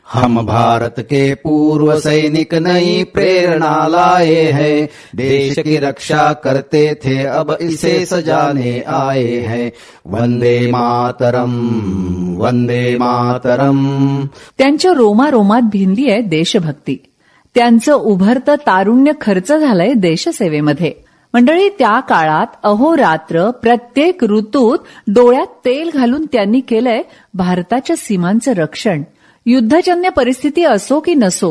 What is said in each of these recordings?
हम भारत के पूर्व सैनिक नई प्रेरणा लाए हैं, देश की रक्षा करते थे अब इसे सजाने आए हैं। वंदे मातरम, वंदे मातरम। त्यांच्या रोमारोमात भिनली आहे देशभक्ती. त्यांचं उभरतं तारुण्य खर्च झालंय देशसेवेमध्ये. मंडळी, त्या काळात अहोरात्र प्रत्येक ऋतूत डोळ्यात तेल घालून त्यांनी केलंय भारताच्या सीमांचं रक्षण. युद्धजन्य परिस्थिती असो की नसो,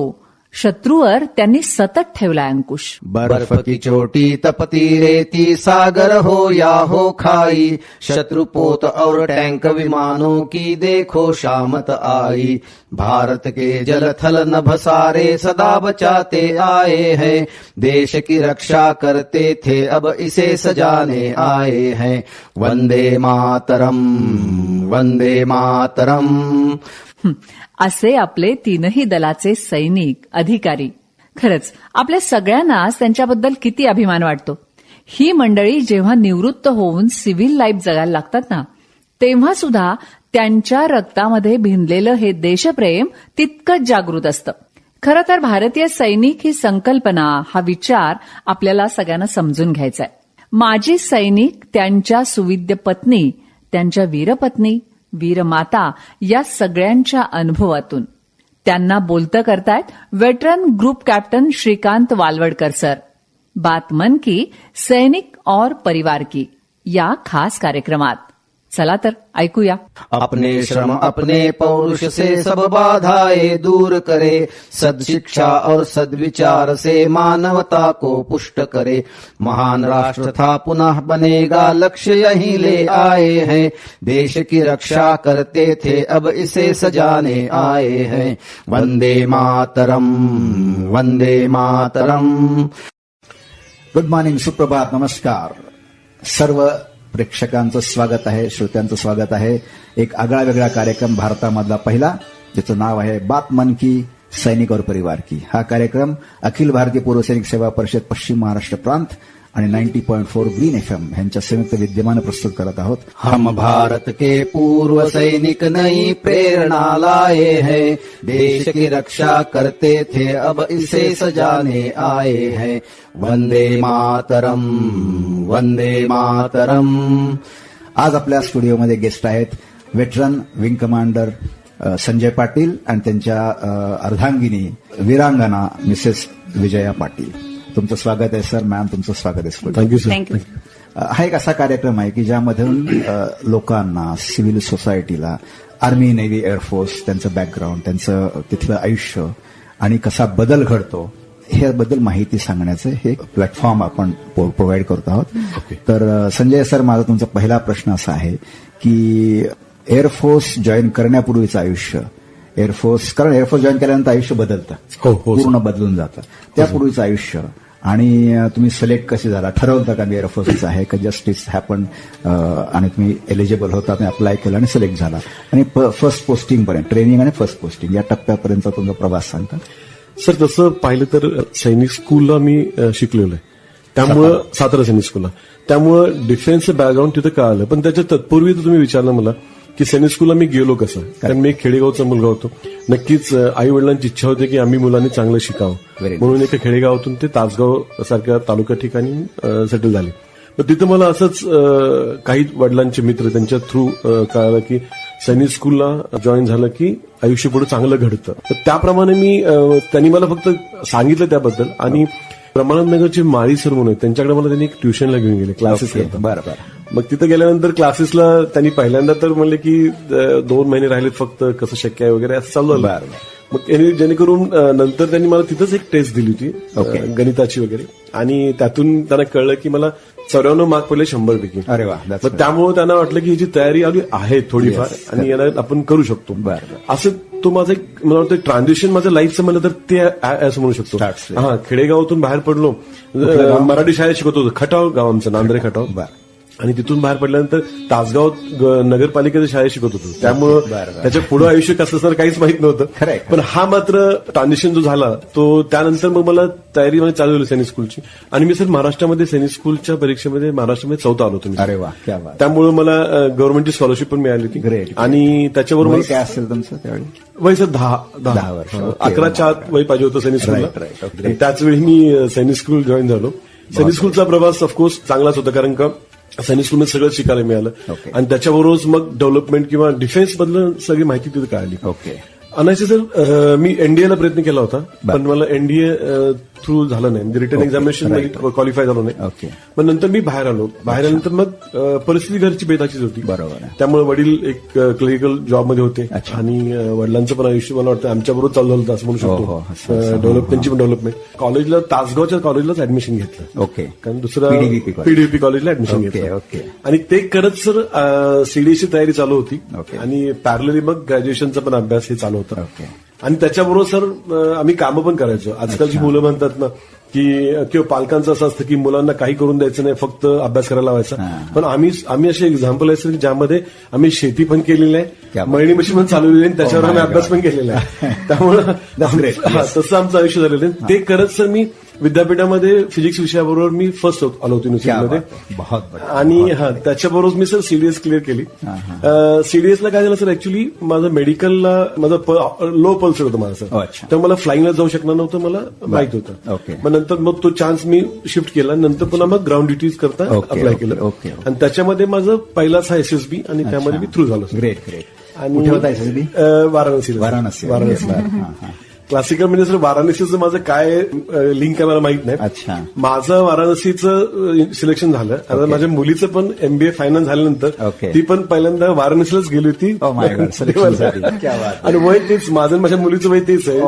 शत्रूवर त्यांनी सतत ठेवलाय अंकुश. बर्फ की चोटी तपती रेती, सागर हो या हो खाई, शत्रुपोत और टैंक विमानों की देखो शामत आई। भारत के जल थल नभ सारे सदा बचाते आए हैं, देश की रक्षा करते थे अब इसे सजाने आए हैं। वंदे मातरम, वंदे मातरम। असे आपले तीनही दलाचे सैनिक, अधिकारी. खरंच आपल्या सगळ्यांनाच त्यांच्याबद्दल किती अभिमान वाटतो. ही मंडळी जेव्हा निवृत्त होऊन सिव्हिल लाईफ जगायला लागतात ना, तेव्हा सुद्धा त्यांच्या रक्तामध्ये भिनलेलं हे देशप्रेम तितकंच जागृत असतं. खरं तर भारतीय सैनिक ही संकल्पना, हा विचार आपल्याला सगळ्यांना समजून घ्यायचा आहे. माजी सैनिक, त्यांच्या सुविद्य पत्नी, त्यांच्या वीरपत्नी, वीरमाता या सगळ्यांच्या अनुभवातून. त्यांना बोलतं करतायत veteran group captain Shrikant Walwadkar sir. बात मन की सैनिक और परिवार की या खास कार्यक्रमात. चला तर ऐकूया. अपने श्रम अपने पौरुष से सब बाधाएं दूर करे, सद्शिक्षा और सद्विचार से मानवता को पुष्ट करे। महान राष्ट्र था पुनः बनेगा, लक्ष्य यही ले आए हैं, देश की रक्षा करते थे अब इसे सजाने आए हैं। वंदे मातरम, वंदे मातरम। गुड मॉर्निंग, सुप्रभात, नमस्कार. सर्व प्रेक्षकांचं स्वागत आहे, श्रोत्यांचं स्वागत आहे. एक आगळा वेगळा कार्यक्रम, भारतामधला पहिला, ज्याचं नाव आहे बात मन की सैनिक और परिवार की. हा कार्यक्रम अखिल भारतीय पूर्व सैनिक सेवा परिषद पश्चिम महाराष्ट्र प्रांत आणि 90.4 ग्रीन FM यांच्या संयुक्त विद्यमानं प्रस्तुत करत आहोत. हम भारत के पूर्व सैनिक नई प्रेरणा लाए हैं, देश की रक्षा करते थे अब इसे सजाने आए हैं। वंदे मातरम, वंदे मातरम। आज आपल्या स्टुडिओमध्ये गेस्ट आहेत veteran wing commander Sanjay Patil आणि त्यांच्या अर्धांगिनी वीरांगना मिसेस विजया पाटील. तुमचं स्वागत आहे सर. मॅम, तुमचं स्वागत आहे. Thank you sir. थँक्यू. हा एक असा कार्यक्रम आहे की ज्यामधून लोकांना, सिव्हिल सोसायटीला, आर्मी, नेव्ही, एअरफोर्स, त्यांचं बॅकग्राऊंड, त्यांचं तिथलं आयुष्य आणि कसा बदल घडतो ह्याबद्दल माहिती सांगण्याचं हे प्लॅटफॉर्म आपण प्रोव्हाइड करत आहोत. तर संजय सर, माझा तुमचा पहिला प्रश्न असा आहे की एअरफोर्स जॉईन करण्यापूर्वीचं आयुष्य, कारण एअरफोर्स जॉईन केल्यानंतर आयुष्य बदलतं, पूर्ण बदलून जातं. त्यापूर्वीचं आयुष्य आणि तुम्ही सिलेक्ट कसे झाला, ठरवता का मी एअरफोर्सचं आहे का जस्ट इट्स हॅपन आणि तुम्ही एलिजिबल होता, तुम्ही अप्लाय केलं आणि सिलेक्ट झाला, आणि फर्स्ट पोस्टिंग पर्यंत, ट्रेनिंग आणि फर्स्ट पोस्टिंग या टप्प्यापर्यंत तुमचा प्रवास सांगता सर? तसं पाहिलं तर सैनिक स्कूलला मी शिकलेलो आहे, त्यामुळं सातारा सैनिक स्कूलला, त्यामुळं डिफेन्सचं बॅकग्राऊंड तिथं कळालं. पण त्याच्या तत्पूर्वी तुम्ही विचारलं मला की सैनिक स्कूलला मी गेलो कसं, कारण मी एक खेडेगावचा मुलगा होतो. नक्कीच आई वडिलांची इच्छा होती की आम्ही मुलांनी चांगलं शिकावं, म्हणून एका खेडेगावातून ते तासगाव सारख्या तालुका ठिकाणी सेटल झाले. पण तिथं मला असंच काही वडिलांचे मित्र त्यांच्या थ्रू कळालं की सैनिक स्कूलला जॉईन झालं की आयुष्य पुढे चांगलं घडतं. तर त्याप्रमाणे मी त्यांनी मला फक्त सांगितलं त्याबद्दल. आणि प्रमाणनगरचे माळी सर म्हणून त्यांच्याकडे मला त्यांनी एक ट्युशनला घेऊन गेले, क्लासेस करतात. बरोबर. मग तिथं गेल्यानंतर क्लासेसला त्यांनी पहिल्यांदा तर म्हणले की 2 महिने राहिलेत फक्त, कसं शक्य आहे वगैरे असं चालू झालं. मग जेणेकरून नंतर त्यांनी मला तिथंच एक टेस्ट दिली होती गणिताची वगैरे, आणि त्यातून त्यांना कळलं की मला 94 मार्क पडले 100 पैकी. अरे वा. मग त्यामुळे त्यांना वाटलं की याची तयारी आली आहे थोडीफार आणि याला आपण करू शकतो. असं तो माझं एक, मला वाटतं ट्रान्झिशन माझं लाईफचं म्हणलं तर ते असं म्हणू शकतो. हा, खेडेगावातून बाहेर पडलो, मराठी शाळेत शिकवतो, खटाव गाव आमचं, नांद्रे खटाव. आणि तिथून बाहेर पडल्यानंतर तासगाव नगरपालिकेच्या शाळेत शिकत होतो. त्यामुळं बरं. त्याच्या पुढे आयुष्य कसं असणार काहीच माहित नव्हतं. खरंय. पण हा मात्र ट्रान्झिशन जो झाला तो त्यानंतर मग मला तयारी म्हणजे चालू झाली सैनिक स्कूलची. आणि मी सर महाराष्ट्रामध्ये सैनिक स्कूलच्या परीक्षेमध्ये महाराष्ट्रामध्ये 4था आलो होतो. अरे वा, क्या बात. त्यामुळे मला गव्हर्नमेंटची स्कॉलरशिप पण मिळाली होती. Great. आणि त्याच्यावर वय मला काय असेल तुमचं त्यावेळी? वय सर 10 वर्ष. Okay. 11च्या आत वय पाहिजे होतं सैनिक स्कूलला. Right. Okay. आणि त्याच वेळी मी सैनिक स्कूल जॉईन झालो. सैनिक स्कूलचा प्रवास ऑफकोर्स चांगलाच होता, कारण का सैनिक स्कूलमध्ये सगळं शिकायला मिळालं. Okay. आणि त्याच्याबरोबरच मग डेव्हलपमेंट किंवा डिफेन्स बद्दल सगळी माहिती तिथे कळाली. ओके. अनायसे सर मी एनडीएला प्रयत्न केला होता, पण मला एनडीए थ्रू झालं नाही. म्हणजे रिटर्न एक्झामिनेशन मध्ये क्वालिफाय झालो नाही. ओके. मग नंतर मी बाहेर आलो. बाहेर आल्यानंतर मग परिस्थिती घरची बेताचीच होती. बरोबर आहे. त्यामुळे वडील एक क्लिनिकल जॉबमध्ये होते. अच्छा. आणि वडिलांचं पण आयुष्य मला वाटतं आमच्याबरोबर चालू झालं होतं असं म्हणू हो, शकतो. असं. त्यांची पण डेव्हलपमेंट. कॉलेजला तासगावच्या कॉलेजलाच ऍडमिशन घेतलं. ओके. कारण दुसरा PDVP college. पीडीव्हीपी कॉलेजला ऍडमिशन ओके, घेतलं. ओके. आणि ते करत सर सीडीएसची तयारी चालू होती. ओके. आणि पॅरलली मग ग्रॅज्युएशनचा पण अभ्यास हे चालू होता. ओके. आणि त्याच्याबरोबर सर आम्ही कामं पण करायचो. आजकालची मुलं म्हणतात ना की किंवा पालकांचं असं असतं की मुलांना काही करून द्यायचं नाही, फक्त अभ्यास करायला लावायचा. पण आम्ही असे एक्झाम्पल आहे सर की ज्यामध्ये आम्ही शेती पण केलेली आहे, मळणी मशीन पण चालवलेली आहे, त्याच्यावर आम्ही अभ्यास पण केलेला आहे. त्यामुळं तसं आमचं आयुष्य झालेलं आहे. ते करत सर मी विद्यापीठामध्ये फिजिक्स विषयाबरोबर मी फर्स्ट आलो होतो युनिव्हर्सिटीमध्ये. आणि त्याच्याबरोबर मी सर सीडीएस क्लिअर केली. सीडीएसला काय झालं सर, ऍक्च्युली माझं मेडिकलला माझं लो पल्स होतं माझं सर. तर मला फ्लाईंगला जाऊ शकणार नव्हतं, मला माहित होतं. नंतर मग तो चान्स मी शिफ्ट केला. नंतर पुन्हा मग ग्राउंड ड्युटीज करता अप्लाय केलं. आणि त्याच्यामध्ये माझं पहिलाच हा एसएसबी आणि त्यामध्ये मी थ्रू झालो. Great great. आणि कुठे होता एसएसबी? वाराणसीला. क्लासिकल म्हणजे सर वाराणसीचं माझं काय लिंक आहे मला माहित नाही. अच्छा. माझं वाराणसीचं सिलेक्शन झालं. आता माझ्या मुलीचं पण एमबीए फायनल झाल्यानंतर ती पण पहिल्यांदा वाराणसीलाच गेली होती. आणि वय तेच माझं आणि माझ्या मुलीचं वय तेच आहे.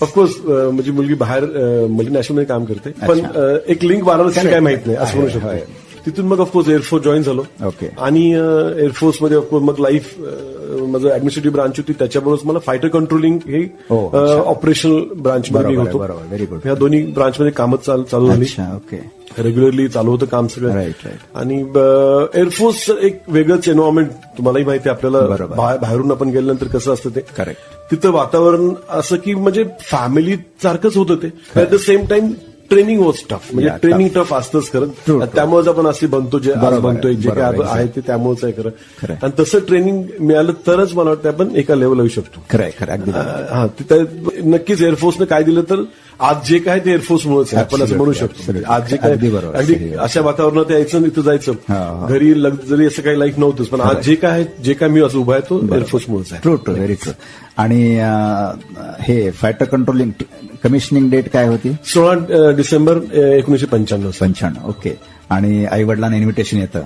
ऑफकोर्स म्हणजे मुलगी बाहेर मल्टीनॅशनल मध्ये काम करते, पण एक लिंक वाराणसी काय माहित नाही असं म्हणू शकतो. तिथून मग ऑफकोर्स एअरफोर्स जॉईन झालो. आणि एअरफोर्समध्ये ऑफकोर्स मग लाईफ माझं ऍडमिनिस्ट्रेटिव्ह ब्रांच होती, त्याच्याबरोबर मला फायटर कंट्रोलिंग हे ऑपरेशनल ब्रांचमध्ये होतो. ह्या दोन्ही ब्रांचमध्ये कामच चालू झाली. रेग्युलरली चालू होतं काम सगळं. आणि एअरफोर्स एक वेगळंच एन्व्हायरमेंट, तुम्हालाही माहिती आहे आपल्याला, बाहेरून आपण गेल्यानंतर कसं असतं ते. करेक्ट. तिथं वातावरण असं की म्हणजे फॅमिली सारखंच होतं ते. At the same time training was tough, म्हणजे ट्रेनिंग टफ असतंच खरं. त्यामुळेच आपण असे बनतो जे बनतोय, जे काय आहे ते त्यामुळेच आहे खरं. आणि तसं ट्रेनिंग मिळालं तरच मला वाटतं आपण एका लेवल येऊ शकतो. खरं. तिथं नक्कीच एअरफोर्सनं काय दिलं तर आज जे काय ते एअरफोर्समुळेच आहे, आपण असं म्हणू शकतो. आज जे काय अगदी अशा वातावरणात यायचं, इथं जायचं, घरी जरी असं काही लाईफ नव्हतंच, पण आज जे काय मी असं उभा आहे तो एअरफोर्समुळेच आहे. True true, very true. आणि हे फायटर कंट्रोलिंग कमिशनिंग डेट काय होती? 16 डिसेंबर 1995. ओके. आणि आई वडिलांना इन्व्हिटेशन येतं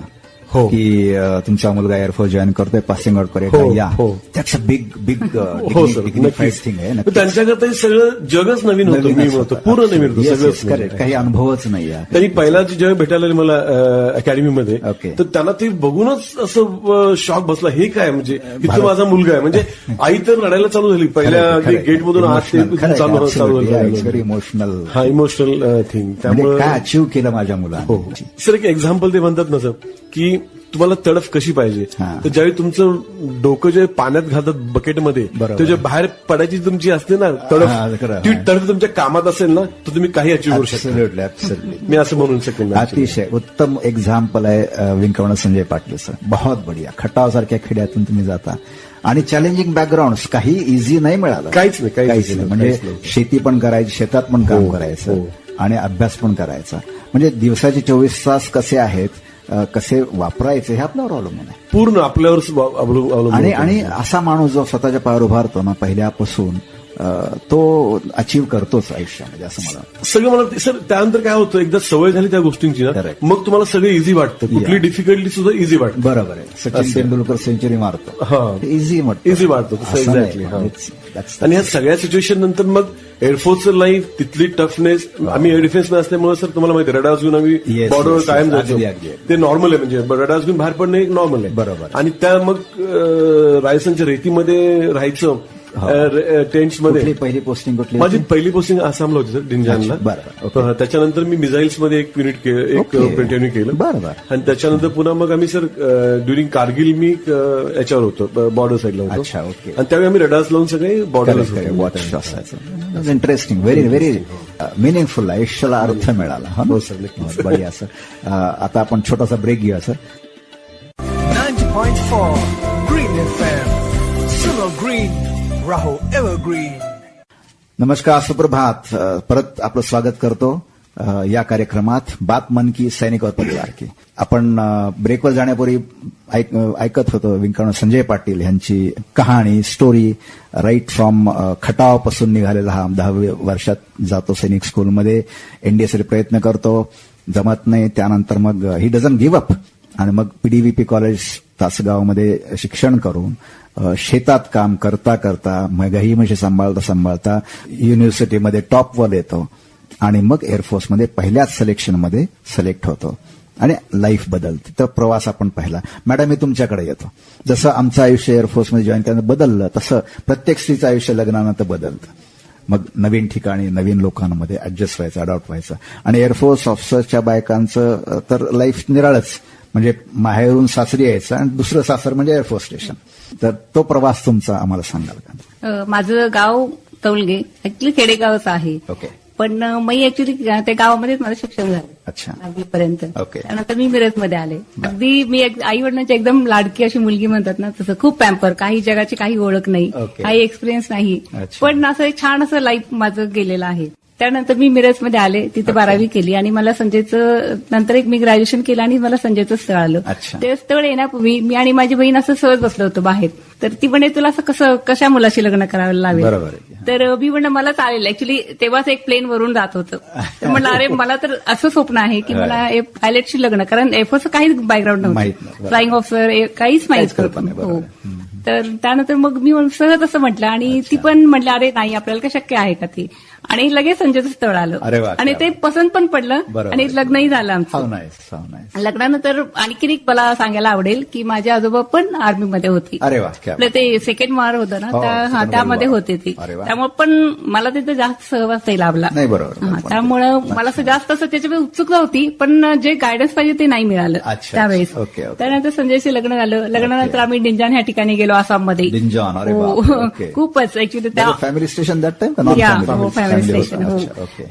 की तुमचा मुलगा एअरफोर्स जॉईन करतोय, पासिंग आउट परेड या. त्याच बिग थिंग आहे. त्यांच्याकरता सगळं जगच नवीन होतं, मी म्हणतो पूर्ण नवीन होतं सगळं. काही अनुभवच नाही. त्यांनी पहिला जेव्हा भेटायला मला अकॅडमीमध्ये, तर त्यांना ते बघूनच असं शॉक बसला, हे काय म्हणजे इथं माझा मुलगा आहे. म्हणजे आई तर रडायला चालू झाली पहिल्या गेटमधून आत चालू झालं. इमोशनल. Emotional thing. त्यामुळे काय अचीव्ह केलं माझ्या मुलाने. सर एक एक्झाम्पल ते म्हणतात ना सर की तुम्हाला तडफ कशी पाहिजे, तर ज्यावेळी तुमचं डोकं जे पाण्यात घालतात बकेटमध्ये, ते जे बाहेर पडायची तुमची असते ना तडफ, ती तडफ तुमच्या कामात असेल ना तर तुम्ही काही अचीव्ह करू शकता. मी असं म्हणून शकेन. अतिशय उत्तम एक्झाम्पल आहे wing commander Sanjay Patil sir. बहुत बढिया. खटाव सारख्या खेड्यातून तुम्ही जाता आणि चॅलेंजिंग बॅकग्राऊंड, काही इझी नाही मिळालं. काहीच नाही. म्हणजे शेती पण करायची, शेतात पण काम करायचं आणि अभ्यास पण करायचा. म्हणजे दिवसाचे 24 तास कसे आहेत, कसे वापरायचे हे आपल्यावर अवलंबून आहे. पूर्ण आपल्यावर अवलंबून. आणि असा माणूस जो स्वतःच्या पायावर उभारतो ना पहिल्यापासून, तो अचीव्ह करतोच आयुष्यामध्ये असं मला सगळं. मला सर त्यानंतर काय होतं, एकदा सवय झाली त्या गोष्टींची ना, मग तुम्हाला सगळं इझी वाटतं. कुठली डिफिकल्टी सुद्धा इझी वाटतं. बरोबर आहे. सचिन तेंडुलकर सेंचुरी मारतो, इझी वाटतं. एक्झॅक्टली. आणि ह्या सगळ्या सिच्युएशन नंतर मग एअरफोर्सचं लाईफ, तिथली टफनेस. आम्ही एअर डिफेन्समध्ये असल्यामुळे सर तुम्हाला माहिती आहे, रडार्स घेऊन आम्ही बॉर्डरवर कायम जायचो. ते नॉर्मल आहे, म्हणजे रडार्स घेऊन बाहेर पडणं एक नॉर्मल आहे. बरोबर. आणि त्या मग राजस्थानच्या रेतीमध्ये राहायचं टेंट्स मध्ये कुठली पहिली पोस्टिंग कुठली माझी पहिली पोस्टिंग आसामला होती सर, डिंजानला. अच्छा, बरं, ओके. त्याच्यानंतर मी मिसाईल्स मध्ये एक युनिट एक ओके. प्लेटून केलं. बरं. आणि त्याच्यानंतर पुन्हा मग आम्ही सर ड्युरिंग कारगिल मी याच्यावर होतो, बॉर्डर साईडला होतो. अच्छा, ओके. आणि त्यावेळी आम्ही रडार्स लावून सगळे border interesting, very very meaningful. आयुष्याला अर्थ मिळाला. हो सर, बढिया सर. आता आपण छोटासा ब्रेक घेऊया sir. 90.4 Green FM. Summer Green, Raho Evergreen. नमस्कार, सुप्रभात. परत आपलं स्वागत करतो या कार्यक्रमात बात मन की सैनिक और परिवार की. आपण ब्रेकवर जाण्यापूर्वी ऐकत होतो विंकर्ण संजय पाटील यांची कहाणी, स्टोरी. राईट फ्रॉम खटावपासून निघालेला हा 10व्या वर्षात जातो सैनिक स्कूलमध्ये, एनडीएसाठी प्रयत्न करतो, जमत नाही. त्यानंतर मग ही डझंट गिव्ह अप आणि मग पीडीव्हीपी कॉलेज तासगावमध्ये शिक्षण करून शेतात काम करता करता मग ही म्हशी सांभाळता युनिव्हर्सिटीमध्ये टॉपवर येतो आणि मग एअरफोर्समध्ये पहिल्याच सिलेक्शनमध्ये सिलेक्ट होतो आणि लाईफ बदलते. तर प्रवास आपण पाहिला. मॅडम, मी तुमच्याकडे येतो. जसं आमचं आयुष्य एअरफोर्समध्ये जॉईन केल्यानं बदललं, तसं प्रत्येक स्त्रीचं आयुष्य लग्नानंतर बदलतं. मग नवीन ठिकाणी नवीन लोकांमध्ये ऍडजस्ट व्हायचं, अडॉप्ट व्हायचं. आणि एअरफोर्स ऑफिसरच्या बायकांचं तर लाईफ निराळच. म्हणजे माहेरून सासरी यायचं आणि दुसरं सासर म्हणजे एअरफोर्स स्टेशन. तर तो प्रवास तुमचा आम्हाला सांगाल का? माझं गाव तौलगे, ऍक्च्युली खेडेगावच आहे. ओके. पण मी ऍक्च्युली त्या गावामध्येच माझं शिक्षण झालं. अच्छा. 10वीपर्यंत. ओके. त्यानंतर मी मिरजमध्ये आले. अगदी मी आई वडिलांची एकदम लाडकी अशी मुलगी म्हणतात ना, तसं खूप पॅम्पर, काही जगाची काही ओळख नाही, ओके. काही एक्सपिरियन्स नाही. अच्छा. पण असं एक छान असं लाईफ माझं गेलेलं आहे. त्यानंतर मी मिरजमध्ये आले, तिथे 12वी केली आणि मला संजयचं नंतर एक मी ग्रॅज्युएशन केलं आणि मला संजयचं स्थळ आलं. अच्छा. ते स्थळ येण्यापूर्वी मी आणि माझी बहीण असं सहज बसलो होतो बाहेर. तर ती म्हणे, तुला असं कशा मुलाशी लग्न करायला लावेल? बरोबर आहे. तर मी म्हणलं मला चालेल. ऍक्च्युली तेव्हाच एक प्लेन वरून जात होतं. तर म्हणलं अरे मला तर असं स्वप्न आहे की मला पायलटशी लग्न, कारण एफचं काहीच बॅकग्राऊंड माहित नव्हतं, नाही. फ्लाइंग ऑफिसर काहीच माहित कल्पना नव्हतं. नाही. हो. बरोबर. तर त्यानंतर मग मी सहज असं म्हटलं आणि ती पण म्हटलं अरे नाही, आपल्याला काय शक्य आहे का ती? आणि लगेच संजयचं स्थळ अरे आलं वा, आणि ते पसंत पण पडलं बरोबर. आणि लग्नही झालं हाऊ आमचं. नाईस. लग्नानंतर आणखी एक मला सांगायला आवडेल की माझे आजोबा पण आर्मीमध्ये होती. अरे वा, क्या आपलं ते सेकंड वॉर होतं ना, हो, second त्यामध्ये World War. होते ती. अरे वा. त्यामुळे पण मला तिथे जास्त सहवास नाही लाभला. नाही, बरोबर. त्यामुळं मला असं जास्त असं त्याच्यामध्ये उत्सुकता होती, पण जे गायडन्स पाहिजे ते नाही मिळालं अच्छा. त्यावेळेस. ओके. त्यानंतर संजयशी लग्न झालं. लग्नानंतर आम्ही डिंजान ह्या ठिकाणी गेलो, आसाममध्ये. डिंजान, अरे हो, बापरे, ओके. खूपच ऍक्च्युली त्या फॅमिली स्टेशन दॅट टाइम या हो फॅमिली स्टेशन. हो.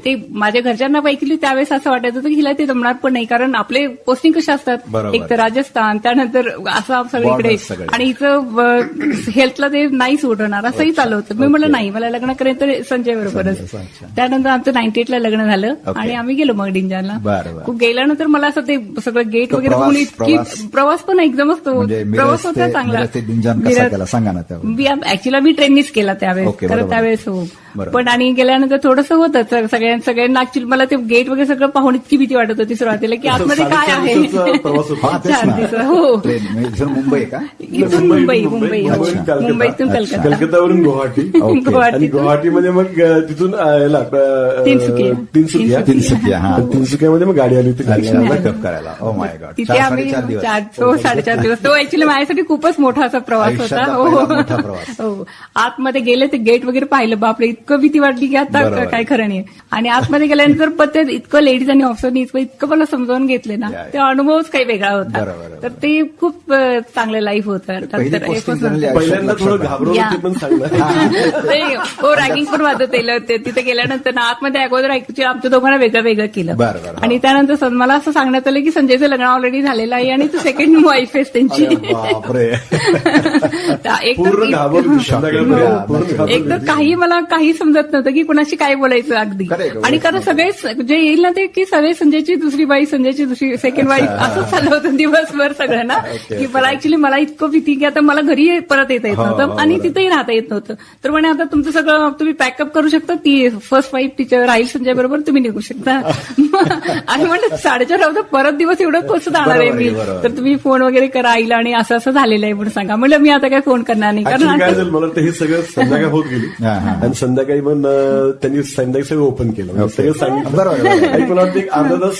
ते माझ्या घरच्यांना ऐकली त्यावेळेस असं वाटायचं होतं की हिला ते जमणार पण नाही, कारण आपले पोस्टिंग कसे असतात, बरोबर. एक तर राजस्थान, त्यानंतर आसाम सगळीकडे, Borders सगळे. आणि इथं हेल्थला ते नाही सूट होणार असंही चालू होतं. मी म्हटलं नाही, मला लग्न करायचं तर संजय बरोबरच. अच्छा. त्यानंतर आमचं 98 ला लग्न झालं ओके. आणि आम्ही गेलो मग डिंजानला. बरं. खूप गेल्यानंतर मला असं ते सगळं गेट तो वगैरे प्रवास- बघून इतकी प्रवास पण एकदमच तो म्हणजे प्रवास होता चांगला. मिरज ते डिंजान कसा केला सांगा ना त्यावर. ऍक्च्युली मी ट्रेननीच केला त्यावेळेस, ओके, कारण बरोबर. त्यावेळेस हो. बरोबर. पण आणि गेल्यानंतर थोडंसं होतं सगळ्यांना ऍक्च्युली मला ते गेट वगैरे सगळं पाहून इतकी भीती वाटत होती सुरुवातीला की आतमध्ये काय आहे. 4.5 दिवसाचा प्रवास होता. हा, तेच 4 ना. दिवस, हो. ट्रेन म्हणजे इथून मुंबई का? इथून मुंबई अच्छा. मुंबईतून अच्छा. कलकत्ता. कलकत्तावरून गुवाहाटी. आणि गुवाहाटीतून गुवाहाटीमध्ये मग तिथून तिनसुकिया. तिनसुकिया, हा. तिनसुकियामध्ये मग गाडी आली होती. पिकअप करायला. Oh my God. तिथे आम्ही 4.5 दिवस. तो ऍक्च्युली माझ्यासाठी खूपच मोठा असा प्रवास होता. आयुष्यातला हो पहिला मोठा प्रवास. हो. आतमध्ये गेले ते गेट वगैरे पाहिलं, बापरे इतकं भीती वाटली की आता बरोबर. काय खरं नाही. आणि आतमध्ये गेल्यानंतर पण ते इतकं लेडीज आणि ऑफिसरनी इतकं मला समजावून घेतले ना, या. ते अनुभवच काही वेगळा होता. बरोबर. तर ते खूप चांगलं लाईफ होतं. पहिली नंतर posting एकच झालेली नंतर- पहिल्यांदा थोडं घाबरवलं या. ते पण सांगणार. हो, रॅगिंग पण माझं केलं. तिथे गेल्यानंतर ना आतमध्ये अगोदर ऍक्च्युली आमच्या दोघांना वेगळं केलं. बरं, बरं. आणि त्यानंतर मला असं सांगण्यात आलं की संजयचं लग्न ऑलरेडी झालेलं आहे आणि तू सेकंड वाईफ आहेस त्यांची. बापरे. पूर्ण घाबरली. संध्याकाळपर्यंत पूर्ण घाबरली. एक तर मला काही समजत नव्हतं की कुणाशी काय बोलायचं अगदी. Correct. आणि कारण सगळेच जे येईल ना ते की सगळे संजयची दुसरी बाई, संजयची दुसरी सेकंड वाईफ असं चाललं होतं दिवसभर सगळं ना. की मला ऍक्च्युली मला इतकं भीती की आता मला घरी परत येता येत नव्हतं आणि तिथेही राहता येत नव्हतं. तर म्हणे आता तुमचं सगळं तुम्ही पॅकअप करू शकता, ती फर्स्ट वाईफ टीचर राहील संजय बरोबर, तुम्ही निघू शकता. आणि म्हणलं 4:30 होतं, परत दिवस एवढं कसं जाणार आहे मी, बरोबर. तर तुम्ही फोन वगैरे करा आईला आणि असं झालेलं आहे म्हणून सांगा. म्हणलं मी आता काय फोन करणार नाही, Actually काय कारण झालं, मला वाटतं हे सगळं संध्याकाळ होत गेली हा, हा. आणि संध्याकाळी पण त्यांनी संध्याकाळी सगळं ओपन केलं म्हणजे सगळं सांगितलं. बरोबर. आणि मला वाटतं एक अर्धा तास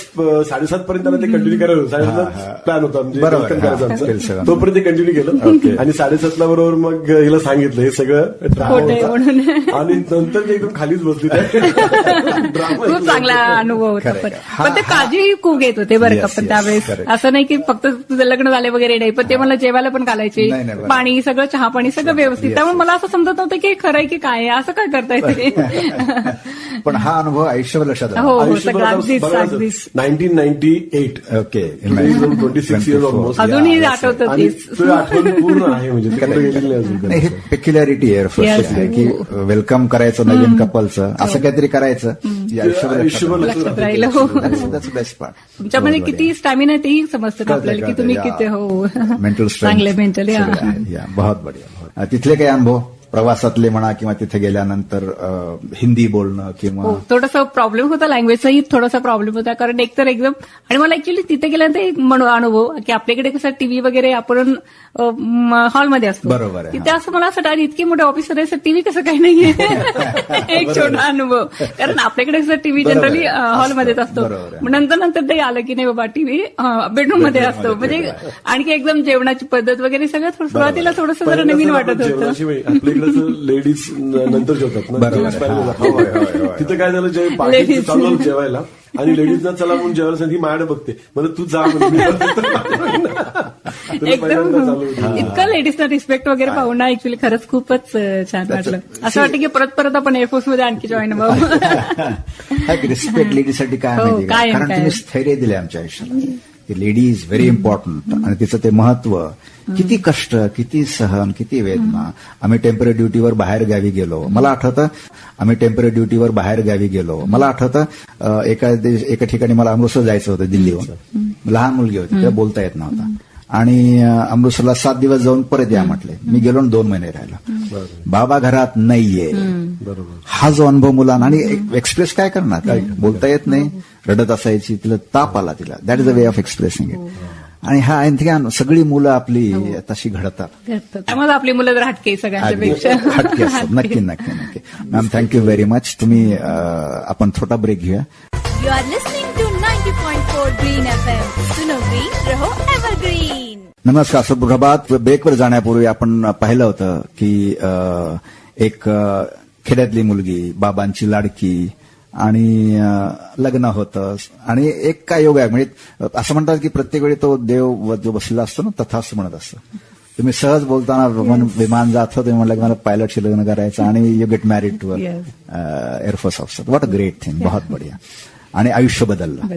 7:30 पर्यंत त्याला ते कंटिन्यू करायचं होतं. 7:30 प्लॅन होता म्हणजे बरोबर. welcome करायचं आमचं. सगळं. तोपर्यंत ते कंटिन्यू केलं आणि 7:30 बरोबर मग हिला सांगितलं हे सगळं ड्रामा खोटं आहे म्हणून. होता. आणि नंतर ते एकदम खालीच बसली खूप चांगला अनुभव होता. Correct. पण ते काळजी खूप घेत होते बरं का. Yes, पण yes. त्यावेळेस Correct. असं नाही की फक्त तुझं लग्न झाले वगैरे नाही, पण ते मला जेवायला पण घालायचे, नाही, नाही, बरोबर. पाणी सगळं, चहा पाणी सगळं व्यवस्थित. Yes, त्यामुळे yes. मला असं समजत नव्हतं की खरंय की काय आहे, असं काय करताय ते. पण हा अनुभव आयुष्यभर लक्षात हो. आला. सगळं अगदीच, अगदीच. 1998 ओके 26 years almost. अजूनही आठवतं आणि तेच. तो आठवण पूर्ण आहे म्हणजे ते कुठे गेलेलं नाही अजून. नाही, हे पेक्युलॅरिटी एअरफोर्स Yes. आहे की वेलकम करायचं नवीन कपलचं, असं काहीतरी करायचं जे आयुष्यभर लक्षात राहिलं. हो. That's best part. तुमच्यामध्ये किती स्टॅमिना आहे तेही समजतं ना आपल्याला की तुम्ही किती हो मेंटल चांगले मेंटली. बहुत बढिया. तिथले काही अनुभव प्रवासातले म्हणा किंवा तिथे गेल्यानंतर हिंदी बोलणं किंवा हो, थोडासा प्रॉब्लेम होता, लँग्वेजचाही थोडासा प्रॉब्लेम होता. कारण एकतर एकदम, आणि मला ऍक्च्युली तिथे गेल्यानंतर एक अनुभव की आपल्याकडे कसं टीव्ही वगैरे आपण हॉलमध्ये असतो. बरोबर आहे. तिथे असं मला असं वाटतं इतके मोठे ऑफिसर आहे, टीव्ही कसं काही नाहीये. एक छोटा अनुभव. कारण आपल्याकडे कसं टीव्ही जनरली हॉलमध्येच असतो. बरोबर आहे. मग नंतर ते आलं की नाही बाबा टीव्ही बेडरूम मध्ये असतो. म्हणजे आणखी एकदम जेवणाची पद्धत वगैरे सगळं सुरुवातीला थोडंसं जरा नवीन वाटत होतं. लेडीज नंतर जेवतात ना. बरोबर. जेवण पाहिलं जातं. तिथं काय झालं, जे पार्टी चालू झालं जेवायला आणि लेडीजना चला म्हणून जेवायला सांगितलं, ही माझ्याकडे बघते म्हणजे तू जा एकदम इतकं लेडीजना रिस्पेक्ट वगैरे पाहून ना ऍक्च्युली खरंच खूपच छान वाटलं. असं वाटतं की परत आपण एअरफोर्स मध्ये आणखी जॉईन व्हावं. रिस्पेक्ट लेडीसाठी काय हो, माहिती का? काय कारण तुम्ही स्थैर्य दिले आमच्या आयुष्यात की लेडी इज व्हेरी इम्पॉर्टंट आणि तिचं ते महत्व, किती कष्ट, किती सहन, किती वेदना. आम्ही टेम्पररी ड्युटीवर बाहेर गावी गेलो. मला आठवतं एका ठिकाणी मला अमृतसर जायचं होतं दिल्लीहून. लहान मुलगी होती, तिला बोलता येत नव्हता आणि अमृतसरला 7 दिवस जाऊन परत या म्हटले. मी गेलो 2 महिने राहिलो. बाबा घरात नाहीये. हा जो अनुभव मुलांना, आणि एक्सप्रेस काय करणार, बोलता येत नाही, रडत असायची, तिला ताप आला तिला. That is the way of expressing it. आणि हा सगळी मुलं आपली तशी घडतात. त्यामुळे आपली मुलं जर हटके सगळ्यांच्या पेक्षा हटके असतात. नक्की. Ma'am, thank you very much. तुम्ही आपण छोटा ब्रेक घेऊया. You are listening to 90.4 Green FM. सुनो ग्रीन, रहो एव्हरग्रीन. नमस्कार, सुप्रभात. ब्रेकवर जाण्यापूर्वी आपण पाहिलं होतं की एक खेड्यातली मुलगी, बाबांची लाडकी, आणि लग्न होतं. आणि एक काय योग आहे, म्हणजे असं म्हणतात की प्रत्येक वेळी तो देव जो बसलेला असतो ना तथाच म्हणत असतो. तुम्ही सहज बोलताना विमान जात होतं, तुम्ही म्हणलं की मला पायलटशी लग्न करायचं आणि you get married to air force officer. What a great thing. बहुत बढिया. आणि आयुष्य बदललं.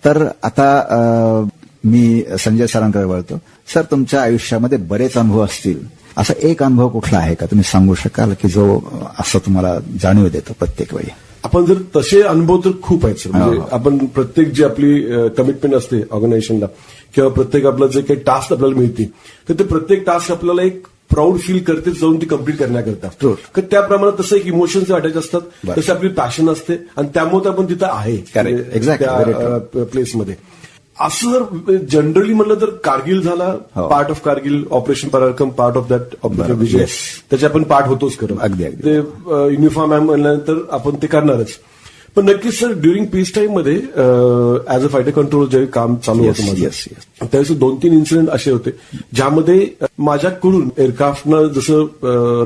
तर आता मी संजय सरांकडे वळतो. सर, तुमच्या आयुष्यामध्ये बरेच अनुभव असतील. असा एक अनुभव कुठला आहे का तुम्ही सांगू शकाल की जो असं तुम्हाला जाणीव देतो प्रत्येक वेळी? आपण जर तसे अनुभव तर खूप आहेत सर. म्हणजे आपण प्रत्येक जी आपली कमिटमेंट असते ऑर्गनायझेशनला किंवा प्रत्येक आपलं जे काही टास्क आपल्याला मिळते, तर ते प्रत्येक टास्क आपल्याला एक प्राऊड फील करते जाऊन ती कम्प्लीट करण्याकरता. तर त्याप्रमाणे तसं एक इमोशन्स अटॅच असतात, तसे आपली पॅशन असते आणि त्यामुळे आपण तिथं आहे त्या प्लेसमध्ये. असं जर जनरली म्हणलं तर कारगिल झाला, पार्ट ऑफ कारगिल, ऑपरेशन पराक्रम, पार्ट ऑफ दॅट विजय, त्याचे आपण पार्ट होतोच खरं. अगदी ते युनिफॉर्म म्हणल्यानंतर आपण ते करणारच. पण नक्कीच सर, ड्युरिंग पीस टाईम मध्ये ॲज अ फायटर कंट्रोल ज्यावेळी काम चालू होतं माझं, त्यावेळेस 2-3 इन्सिडेंट असे होते ज्यामध्ये माझ्याकडून एअरक्राफ्टनं जसं